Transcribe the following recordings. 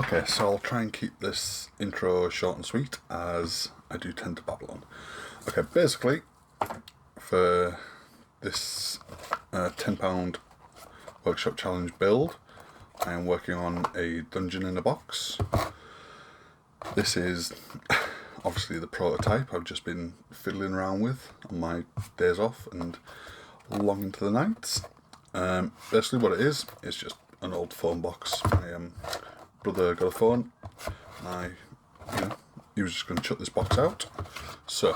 Okay, so I'll try and keep this intro short and sweet, as I do tend to babble on. Okay, basically, for this £10 workshop challenge build, I am working on a dungeon in a box. This is obviously the prototype I've just been fiddling around with on my days off and long into the nights. Basically what it is, it's just an old phone box. My brother got a phone, and he was just going to chuck this box out. So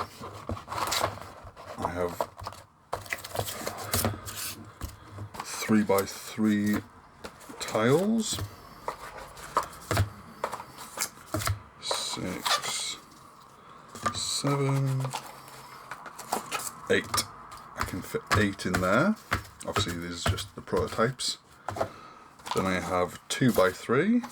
I have 3x3 tiles, 6, 7, 8. I can fit 8 in there. Obviously these are just the prototypes. Then I have 2x3.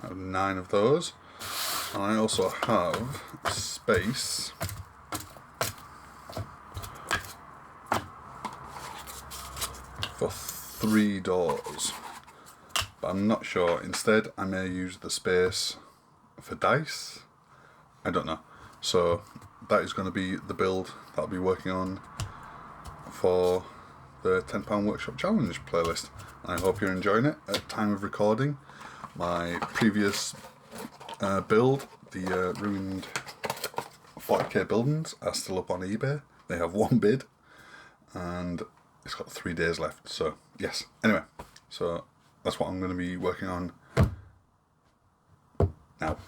I have 9 of those. And I also have space for 3 doors. But I'm not sure. Instead, I may use the space for dice. I don't know. So that is going to be the build that I'll be working on for the £10 Workshop Challenge playlist. And I hope you're enjoying it at time of recording. My previous build, the ruined 40k buildings, are still up on eBay. They have one bid and it's got 3 days left. So yes, anyway, so that's what I'm going to be working on now.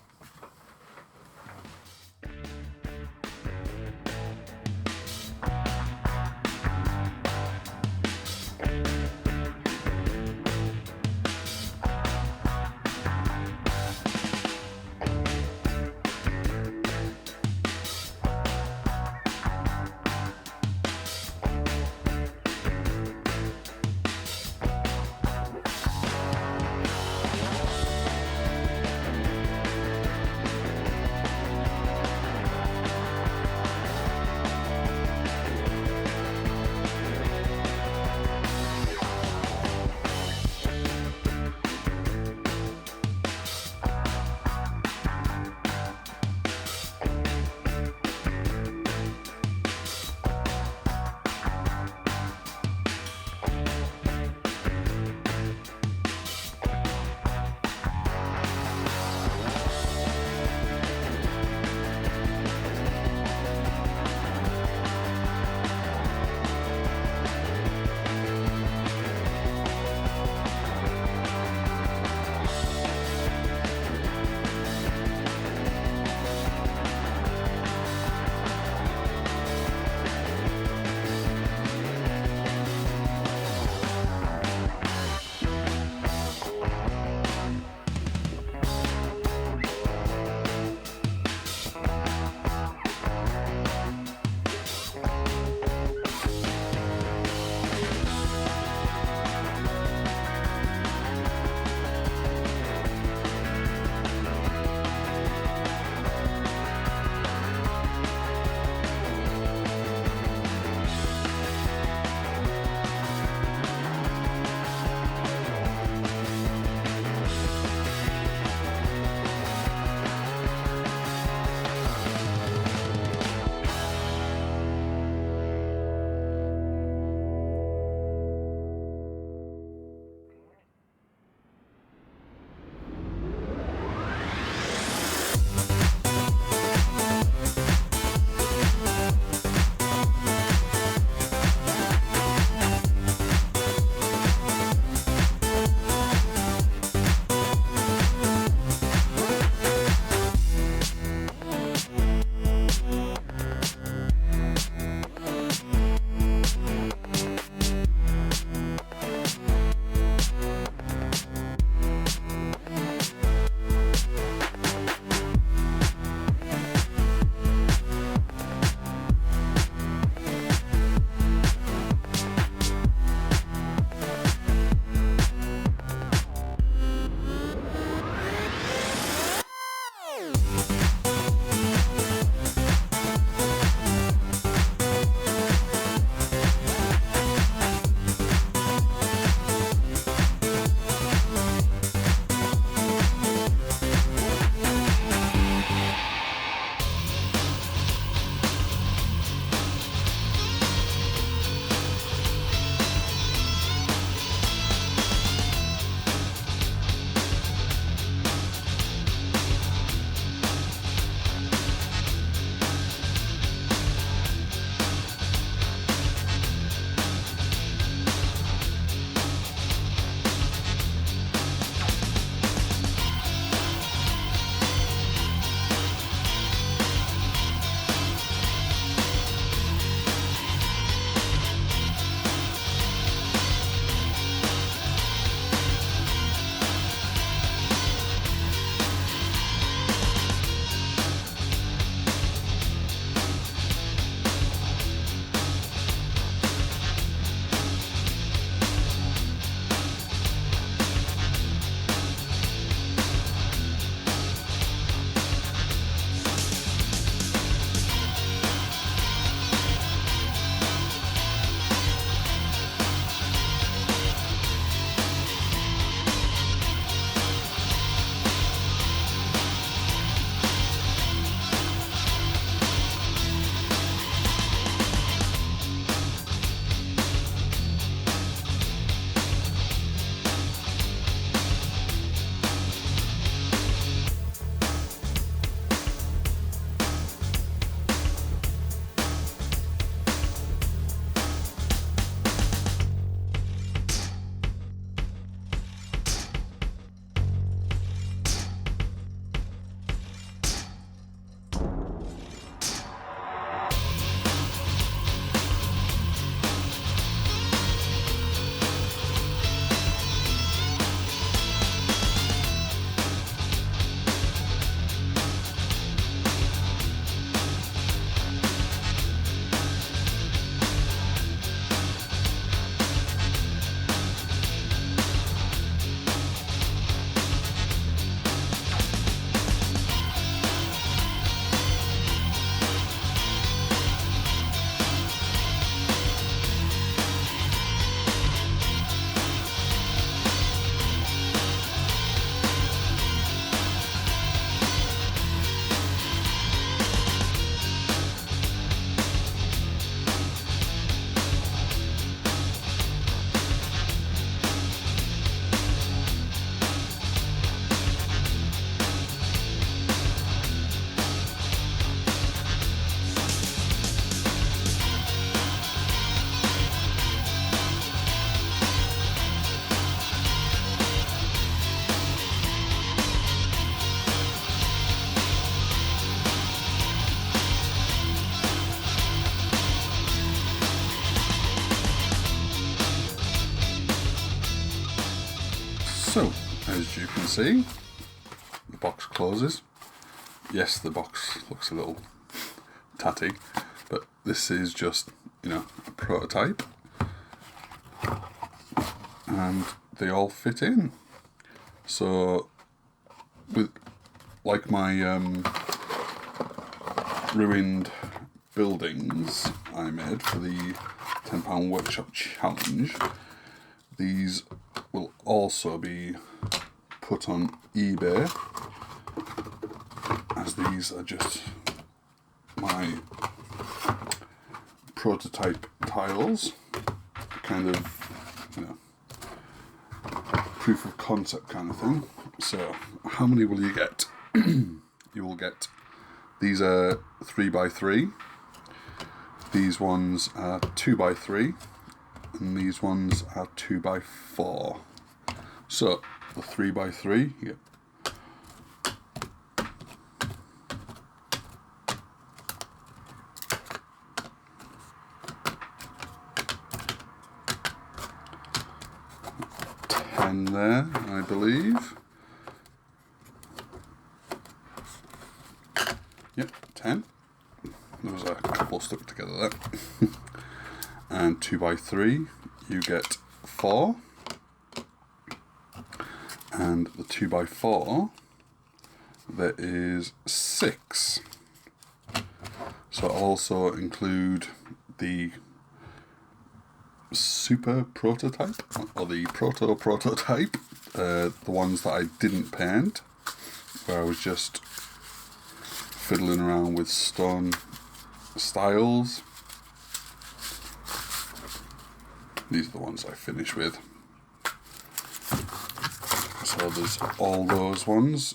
So, as you can see, the box closes. Yes, the box looks a little tatty, but this is just, you know, a prototype, and they all fit in. So, with like my ruined buildings I made for the £10 workshop challenge, these will also be put on eBay, as these are just my prototype tiles, kind of, you know, proof of concept kind of thing. So how many will you get? You will get, these are 3x3, these ones are 2x3, and these ones are 2x4. So the 3x3, you get there, I believe. Yep, 10. There was a couple stuck together there. And 2x3, you get 4. And the 2x4, there is 6. So I'll also include the super prototype, or the prototype, the ones that I didn't paint, where I was just fiddling around with stone styles. These are the ones I finish with. So there's all those ones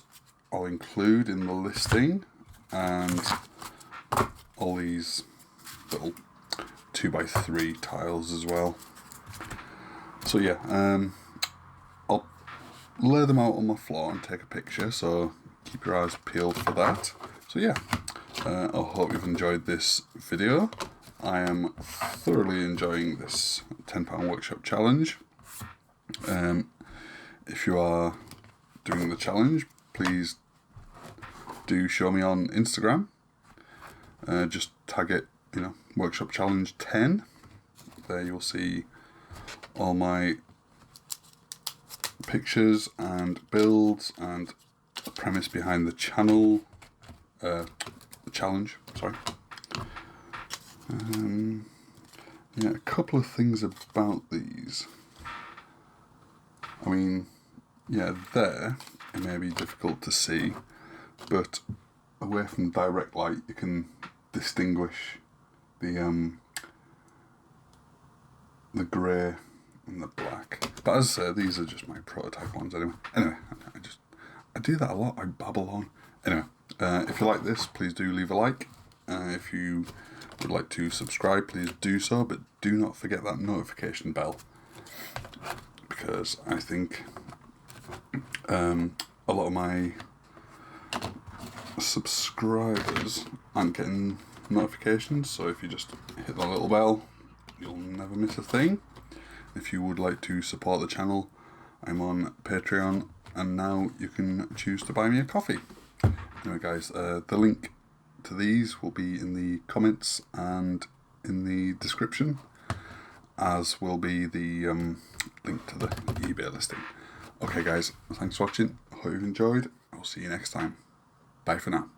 I'll include in the listing, and all these little 2x3 tiles as well. So yeah, I'll lay them out on the floor and take a picture, so keep your eyes peeled for that. So yeah, I hope you've enjoyed this video. I am thoroughly enjoying this £10 workshop challenge. If you are doing the challenge, please do show me on Instagram. Just tag it, you know, workshop challenge 10. There you'll see all my pictures and builds and the premise behind the channel, the challenge, sorry. Yeah, a couple of things about these. I mean, yeah, there it may be difficult to see, but away from direct light you can distinguish the grey and the black. But as I say, these are just my prototype ones anyway. Anyway, I do that a lot, I babble on. Anyway, if you like this, please do leave a like. If you would like to subscribe, please do so, but do not forget that notification bell, because I think a lot of my subscribers aren't getting notifications, so if you just hit that little bell, you'll never miss a thing. If you would like to support the channel, I'm on Patreon, and now you can choose to buy me a coffee. Anyway guys, the link to these will be in the comments and in the description, as will be the link to the eBay listing. Okay guys, thanks for watching, I hope you've enjoyed, I'll see you next time. Bye for now.